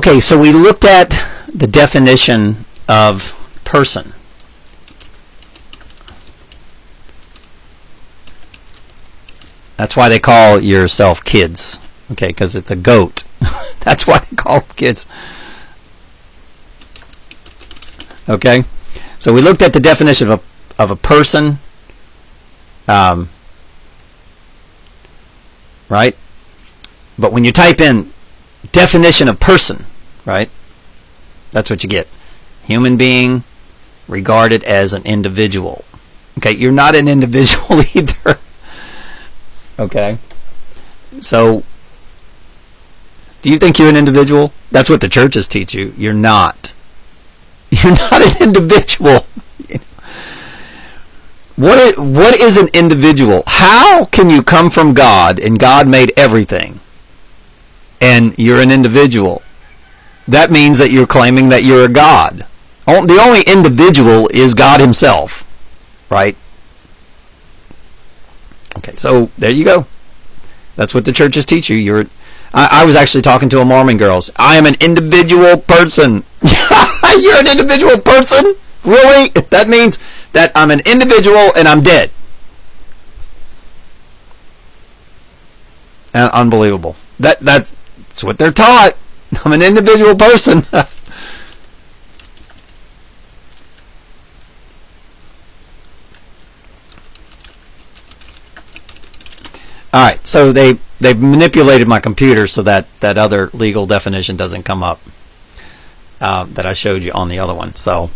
Okay, so we looked at the definition of person. That's why they call yourself kids. Okay, because it's a goat. That's why they call them kids. Okay, so we looked at the definition of a person. Right? But when you type in definition of person, right? That's what you get. Human being regarded as an individual. Okay, you're not an individual either. Okay? So, do you think you're an individual? That's what the churches teach you. You're not. You're not an individual. What is an individual? How can you come from God and God made everything and you're an individual? That means that you're claiming that you're a God. The only individual is God himself, right? Okay, so there you go. That's what the churches teach you. I was actually talking to a Mormon girls. I am an individual person. You're an individual person? Really? That means that I'm an individual and I'm dead. Unbelievable. That's what they're taught. I'm an individual person. Alright, so they've manipulated my computer so that other legal definition doesn't come up that I showed you on the other one. So,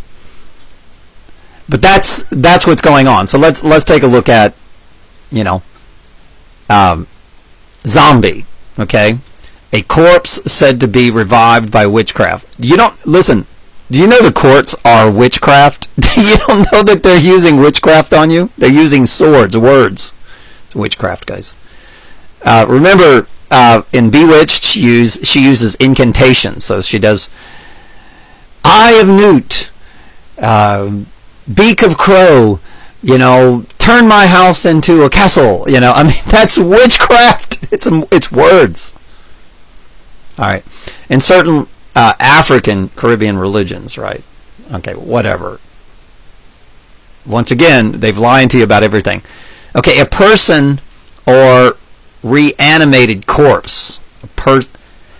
but that's what's going on. So let's take a look at, zombie. Okay, a corpse said to be revived by witchcraft. You don't listen. Do you know the courts are witchcraft? You don't know that they're using witchcraft on you? They're using swords, words. It's witchcraft, guys. Remember, in Bewitched, she uses incantations. So she does, Eye of Newt, Beak of Crow, turn my house into a castle. I mean, that's witchcraft. It's words. All right. In certain African Caribbean religions, right? Okay, whatever. Once again, they've lied to you about everything. Okay, a person or reanimated corpse.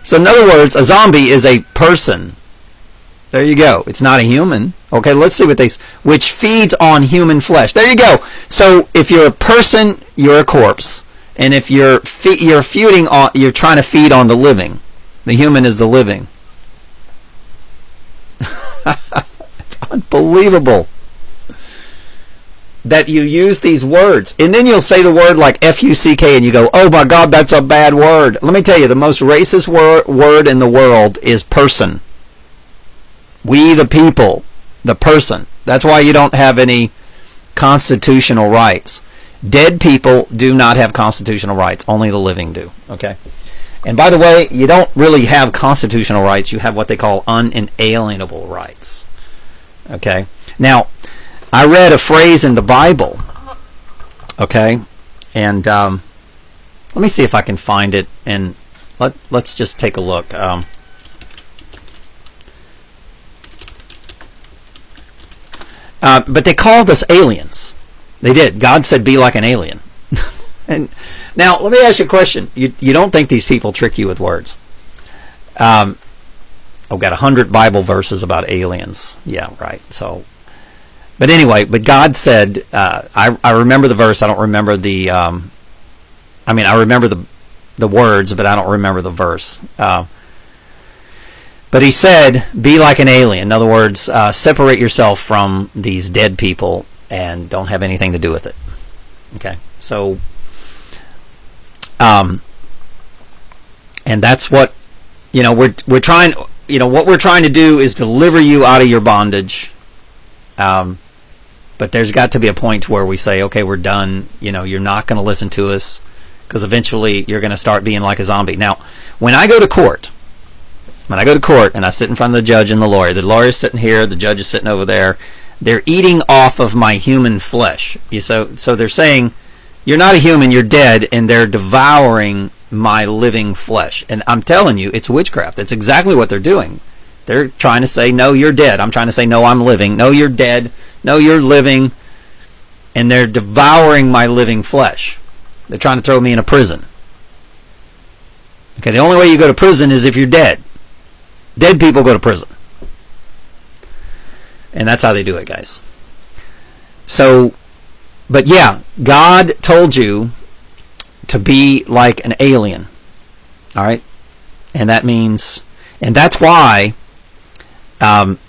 So in other words, a zombie is a person. There you go. It's not a human. Okay, let's see what which feeds on human flesh. There you go. So if you're a person, you're a corpse. And if you're you're trying to feed on the living. The human is the living. It's unbelievable that you use these words. And then you'll say the word like F-U-C-K and you go, oh my God, that's a bad word. Let me tell you, the most racist word in the world is person. We the people, the person. That's why you don't have any constitutional rights. Dead people do not have constitutional rights. Only the living do. Okay? And by the way, you don't really have constitutional rights. You have what they call unalienable rights. Okay? Now, I read a phrase in the Bible. Okay? And let me see if I can find it. And let's just take a look. But they called us aliens. They did. God said, be like an alien. And now, let me ask you a question. You don't think these people trick you with words? I've got 100 Bible verses about aliens. Yeah, right. So, but anyway, but God said, I remember the verse. I don't remember the, I remember the words, but I don't remember the verse. But he said, be like an alien. In other words, separate yourself from these dead people and don't have anything to do with it. Okay? So, and that's what, we're trying, what we're trying to do is deliver you out of your bondage. But there's got to be a point where we say, okay, we're done. You're not going to listen to us because eventually you're going to start being like a zombie. Now, when I go to court and I sit in front of the judge and the lawyer's sitting here, the judge is sitting over there, they're eating off of my human flesh. So they're saying, you're not a human, you're dead, and they're devouring my living flesh. And I'm telling you, it's witchcraft. That's exactly what they're doing. They're trying to say, no, you're dead. I'm trying to say, no, I'm living. No, you're dead. No, you're living. And they're devouring my living flesh. They're trying to throw me in a prison. Okay, the only way you go to prison is if you're dead. Dead people go to prison. And that's how they do it, guys. So, but yeah, God told you to be like an alien. All right? And that means, and that's why, that's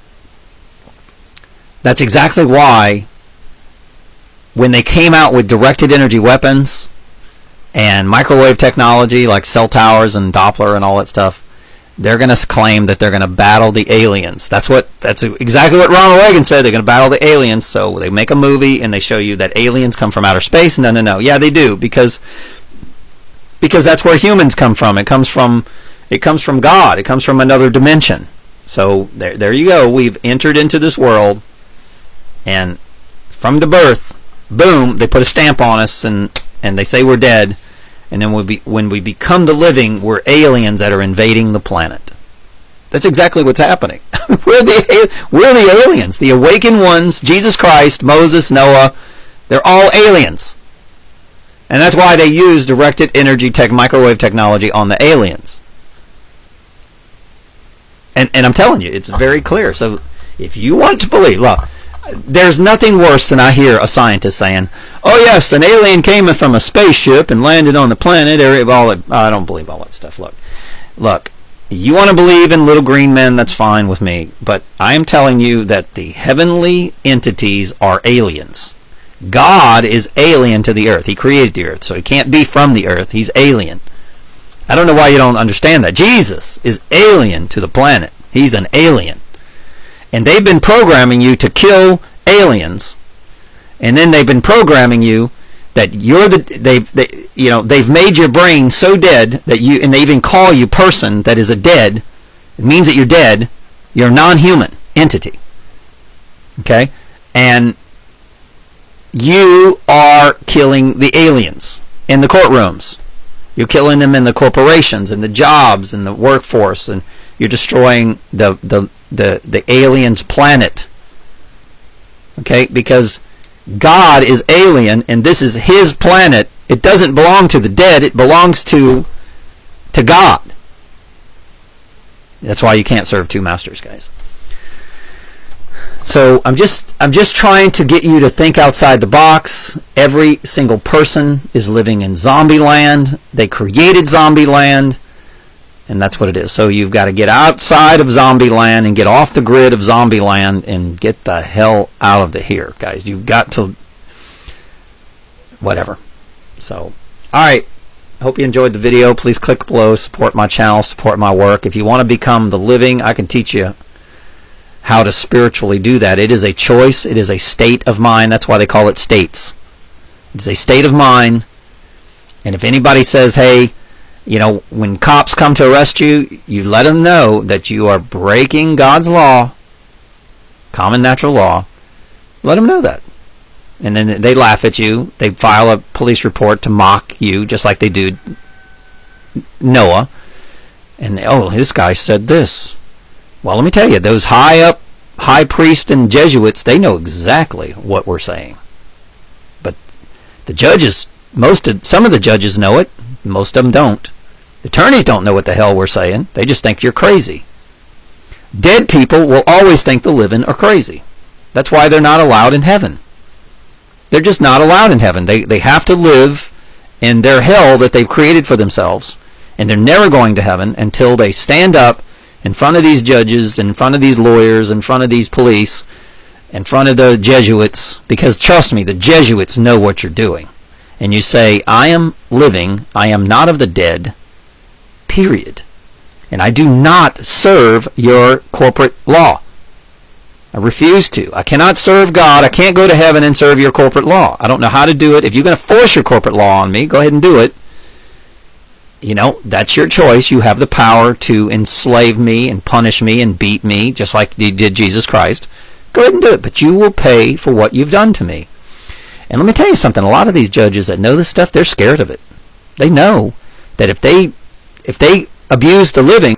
exactly why when they came out with directed energy weapons and microwave technology like cell towers and Doppler and all that stuff, they're going to claim that they're going to battle the aliens. That's exactly what Ronald Reagan said. They're going to battle the aliens. So they make a movie and they show you that aliens come from outer space. No. Yeah, they do, because that's where humans come from. It comes from God. It comes from another dimension. So there you go. We've entered into this world, and from the birth, boom, they put a stamp on us, and they say we're dead. And then when we become the living, we're aliens that are invading the planet. That's exactly what's happening. We're the aliens. The awakened ones, Jesus Christ, Moses, Noah, they're all aliens. And that's why they use directed energy microwave technology on the aliens. And I'm telling you, it's very clear. So if you want to believe, look, there's nothing worse than I hear a scientist saying, oh yes, an alien came from a spaceship and landed on the planet. I don't believe all that stuff. Look, you want to believe in little green men, that's fine with me. But I am telling you that the heavenly entities are aliens. God is alien to the earth. He created the earth, so he can't be from the earth. He's alien. I don't know why you don't understand that. Jesus is alien to the planet. He's an alien. And they've been programming you to kill aliens, and then they've been programming you that they've made your brain so dead that and they even call you person that is a dead. It means that you're dead. You're a non-human entity. Okay? And you are killing the aliens in the courtrooms. You're killing them in the corporations and the jobs and the workforce, and you're destroying the aliens' planet. Okay? Because God is alien, and this is his planet. It doesn't belong to the dead. It belongs to God. That's why you can't serve two masters, guys. So I'm just trying to get you to think outside the box. Every single person is living in zombie land. They created zombie land, and that's what it is. So you've got to get outside of zombie land and get off the grid of zombie land and get the hell out of here, guys. You've got to whatever. So, all right. Hope you enjoyed the video. Please click below, support my channel, support my work. If you want to become the living, I can teach you how to spiritually do that. It is a choice. It is a state of mind. That's why they call it states. It's a state of mind. And if anybody says, hey, when cops come to arrest you, you let them know that you are breaking God's law, common natural law. Let them know that. And then they laugh at you. They file a police report to mock you, just like they do Noah. And this guy said this. Well, let me tell you, those high priests and Jesuits, they know exactly what we're saying. But the judges, some of the judges know it, most of them don't. The attorneys don't know what the hell we're saying. They just think you're crazy. Dead people will always think the living are crazy. That's why they're not allowed in heaven. They're just not allowed in heaven. They have to live in their hell that they've created for themselves, and they're never going to heaven until they stand up in front of these judges, in front of these lawyers, in front of these police, in front of the Jesuits, because trust me, the Jesuits know what you're doing. And you say, I am living, I am not of the dead, period. And I do not serve your corporate law. I refuse to. I cannot serve God. I can't go to heaven and serve your corporate law. I don't know how to do it. If you're going to force your corporate law on me, go ahead and do it. That's your choice. You have the power to enslave me and punish me and beat me, just like you did Jesus Christ. Go ahead and do it, but you will pay for what you've done to me. And let me tell you something. A lot of these judges that know this stuff, they're scared of it. They know that if they abuse the living,